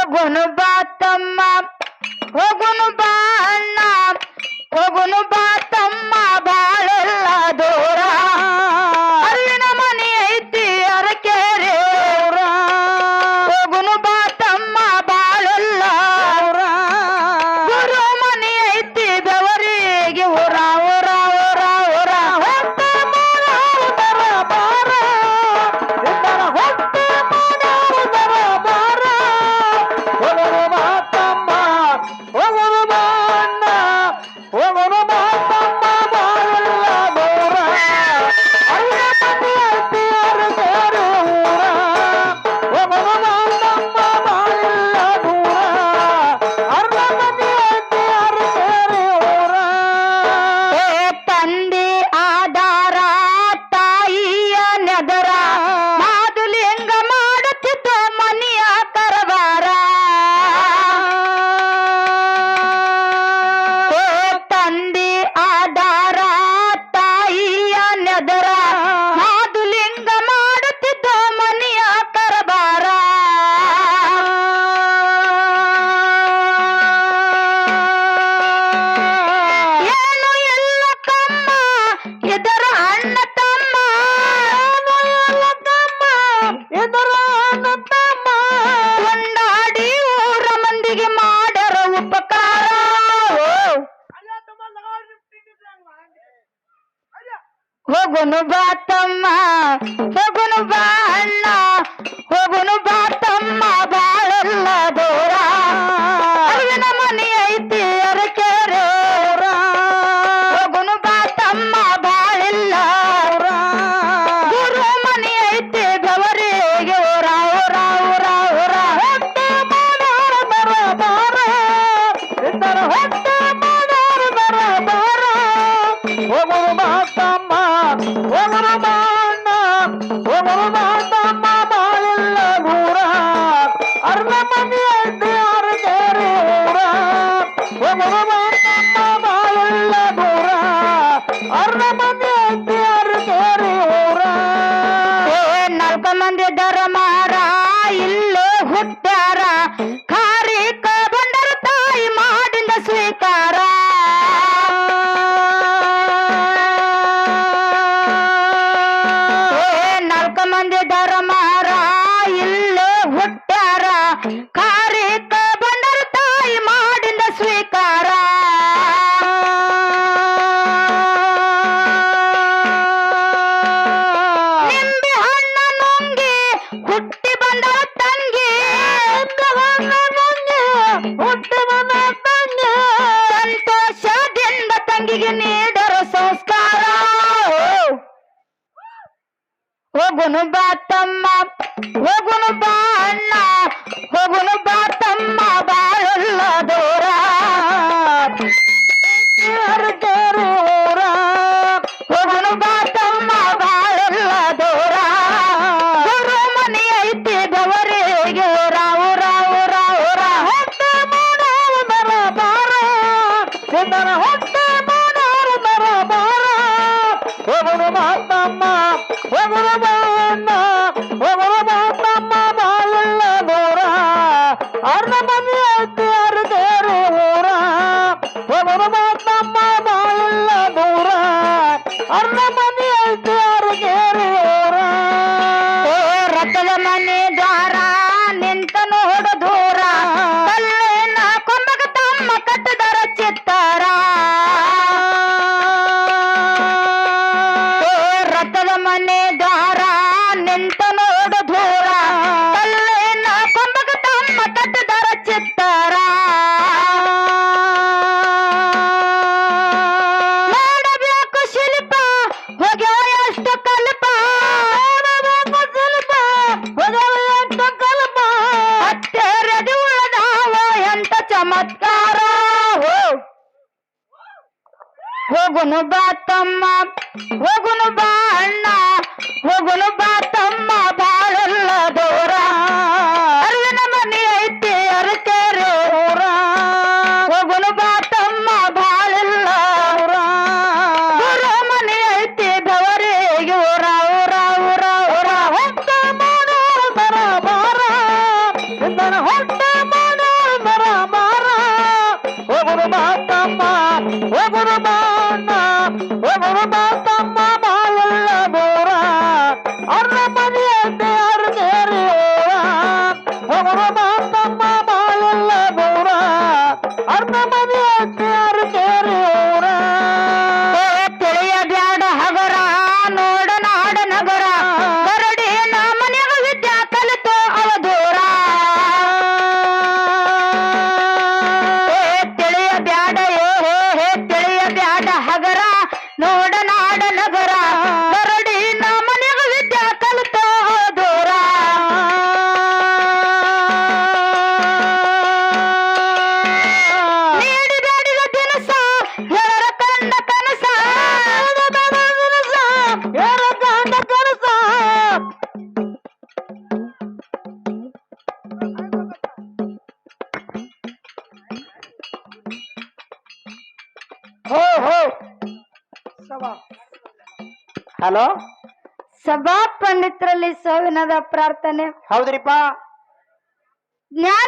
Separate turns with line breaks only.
ಹೋಗುನು ಬಾ ತಮ್ಮ ಹೋಗುನು ಬಾ ಅಣ್ಣ ಹೋಗುನು ಬಾ ತಮ್ಮ ಬಾಳೆಲ್ಲ ದೂರ ಅರಿವಿನ ಮನೆ ಐತಿ ಅರಕೆರೆ ಊರ ಹೋಗುನು ಬಾ ತಮ್ಮ ಬಾಳೆಲ್ಲ ಊರ ಗುರು ಮನೆ ಐತಿ ಬೆವರಿಗೆ ಊರ ಊರ ಊರ ಊರ ಹೊತ್ತೆ ಮಾಡಾವುದರ ಬಾರ ಇದರ ಹೊತ್ತೆ ಮಾಡಾವುದರ ಬಾರ ಹೋಗುನು ಬಾ ತಮ್ಮ ಹೋಗುನು ಬಾ ಅಣ್ಣ ಹೋಗುನು ಬಾ ತಮ್ಮ ಬಾಳೆಲ್ಲ ದೂರ ಅರಿವಿನ ಮನೆ ಐತಿ ಅರಕೆರೆ ಊರ ಹೋಗುನು ಬಾ ತಮ್ಮ ಬಾಳೆಲ್ಲ ದೂರ ಅರ್ಧ ಮನೆ ಐತಿ ಅರಕೆರೆ ಊರ ತಂದೆ ಆಧಾರ ತಾಯಿಯ ನೆದರ ಮಾದುಲಿಂಗ ಮಾಡುತ್ತಿದ್ದ ಮನೆಯ ಕರವಾರ ತಂದೆ ಆಧಾರ ತಾಯಿಯ ನೆದರ ಮಾದುಲಿಂಗ ಮಾಡುತ್ತಿದ್ದ ಮನೆಯ ಕರಬಾರ ಏನು ಎಲ್ಲ ತಮ್ಮ ಇದರ ಅಣ್ಣ ತಮ್ಮ ಏನು ಎಲ್ಲ ತಮ್ಮ ಇದರ ಅಣ್ಣ ತಮ್ಮ ಕೊಂಡಾಡಿ ಊರ ಮಂದಿಗೆ ಮಾಡರ ಉಪಕಾರ ಹೋಗುನು ಬಾ ತಮ್ಮ ಹೋಗುನು ಬಾ ಅಣ್ಣ ಹೋಗುನು ಬಾ ತಮ್ಮ ಬಾಳೆಲ್ಲ ದೂರ ಅರಿವಿನ ಮನೆ ಐತಿ ಅರಕೆರೆ ಊರ ಹೋಗುನು ಬಾ ತಮ್ಮ ಬಾಳೆಲ್ಲ ಊರ ಗುರು ಮನೆ ಐತಿ ಬೆವರಿಗೆ ಊರ ಊರ ಊರ ಊರ ಹೊತ್ತೆ ಮಾಡಾರ ಬರ ಬಾರ ಇದರ ಹೊತ್ತೆ ಮಾಡಾರ ಬರ ಬಾರ ಹೋಗುನು ಬಾ ತಮ್ಮ ಹೋಗುನು ಬಾ ಅಣ್ಣ ಹೋಗುನು ಬಾ ತಮ್ಮ ಬಾಳೆಲ್ಲ ದೂರ ಅರ್ಧ ಮನೆ ಐತಿ ಅರಕೆರೆ ಊರ ಹೋಗುನು ಬಾ ತಮ್ಮ ಬಾಳೆಲ್ಲ ದೂರ ಅರ್ಧ ಮನೆ ಐತಿ ಅರಕೆರೆ ಊರ ನಾಲ್ಕು ಮಂದಿ ಧರ್ಮಾರ ಇಲ್ಲೇ ಹುಟ್ಟ್ಯಾರ ಕಾರಿಕ ಬಂದರ ತಾಯಿ ಮಾಡಿದ ಸ್ವೀಕಾರ ನಾಲ್ಕು ಮಂದಿ ಧರ್ಮಾರ ಇಲ್ಲೇ ಹುಟ್ಟ್ಯಾರ ಕಾರಿಕ ಬಂದರ ತಾಯಿ ಮಾಡಿದ ಸ್ವೀಕಾರ ನಿಂಬೆ ಹಣ್ಣ ನುಂಗಿ ಹುಟ್ಟಿ ಬಂದರ ತಂಗಿ ನಿಂಬೆ ಹಣ್ಣ ನುಂಗಿ ಹುಟ್ಟಿ ಬಂದರ ತಂಗಿ ಸಂತೋಷದಿಂದ ತಂಗಿಗೆ ನೀಡರ ಸಂಸ್ಕಾರ ಹೋಗುನು ಬಾ ತಮ್ಮ ಹೋಗುನು ಬಾ ಅಣ್ಣ ಹೋಗುನು ಬಾ ತಮ್ಮ ಬಾಳೆಲ್ಲ ದೂರ ಅರಕೆರೆ ಊರ ಹೋಗುನು ಬಾ ತಮ್ಮ ಬಾಳೆಲ್ಲ ದೂರ ಗುರು ಮನೆ ಐತಿ ಬೆವರಿಗೆ ಊರ ಊರ ಊರ ಊರ ಹೊತ್ತೆ ಮಾಡಾವುದರ ಬಾರ ಇದರ ಹೊತ್ತೆ ಮಾಡಾವುದರ ಬಾರ ಹೋಗುನು ಬಾ ತಮ್ಮ ಹೋಗುನು ಬಾ ಅಣ್ಣ ಹೋಗುನು ಬಾ ತಮ್ಮ ಬಾಳೆಲ್ಲ ದೂರ ಅರ್ಧ ಮನೆ ಐತಿ ಅರಕೆರೆ ಊರ ಹೋಗುನು ಬಾ ತಮ್ಮ ಬಾಳೆಲ್ಲ ದೂರ ಅರ್ಧ ಮನೆ ಐತಿ ಅರಕೆರೆ ಊರ ರಥದ ಮನೆ ದ್ವಾರ ನಿಂತ ನೋಡ ದೂರ ಕಲ್ಲಿನ ಕೊಂಬಗ ತಮ್ಮ ಕಟ್ಟದರ ಚಿತ್ತಾರ ರಥದ ಮನೆ ದ್ವಾರ ನಿಂತ ನೋಡ ದೂರ ಕಲ್ಲಿನ ಕೊಂಬಗ ತಮ್ಮ ಕಟ್ಟದರ ಚಿತ್ತಾರ ನೋಡಬೇಕು ಶಿಲ್ಪ ಹೋಗ್ಯಾವ ಎಷ್ಟು ಕಲ್ಪ ನೋಡಬೇಕು ಶಿಲ್ಪ ಹೋಗ್ಯಾವ ಎಷ್ಟು ಕಲ್ಪ ಹತ್ತೆರಡಿ ಉಳದಾವ ಎಂತ ಚಮತ್ಕಾರ ಹೋಗುನು ಬಾ ತಮ್ಮ ಹೋಗುನು ಬಾ ಅಣ್ಣ ಹೋಗುನು ಬಾ ತಮ್ಮ ಬಾಳೆಲ್ಲ ದೂರ ಅರಿವಿನ ಮನೆ ಐತಿ ಅರಕೆರೆ ಊರ ಹೋಗುನು ಬಾ ತಮ್ಮ ಬಾಳೆಲ್ಲ ಊರ ಗುರು ಮನೆ ಐತಿ ಬೆವರಿಗೆ ಊರ ಊರ ಊರ ಊರ ಹೊತ್ತೆ ಮಾಡಾರ ಬರ ಬಾರ ಇದರ ಹೊಟ್ಟೆ ನೋಡ ನಾಡ ನಗರ ಗರಡಿ ಮನೆಗ ವಿದ್ಯಾ ಕಲಿತೋ ದೂರ ನೀಡಿದಾಡಿದ ದಿನಸ ಹೇರ ಕಂಡ ಕನಸ ಹೇರ ಕಂಡ ಕನಸ ಹೋ ಹೋ
ಹಲೋ
ಸಭಾ ಪಂಡಿತರಲ್ಲಿ ಸೋವಿನದ ಪ್ರಾರ್ಥನೆ
ಹೌದ್ರಿಪ್ಪ
ಜ್ಞಾನ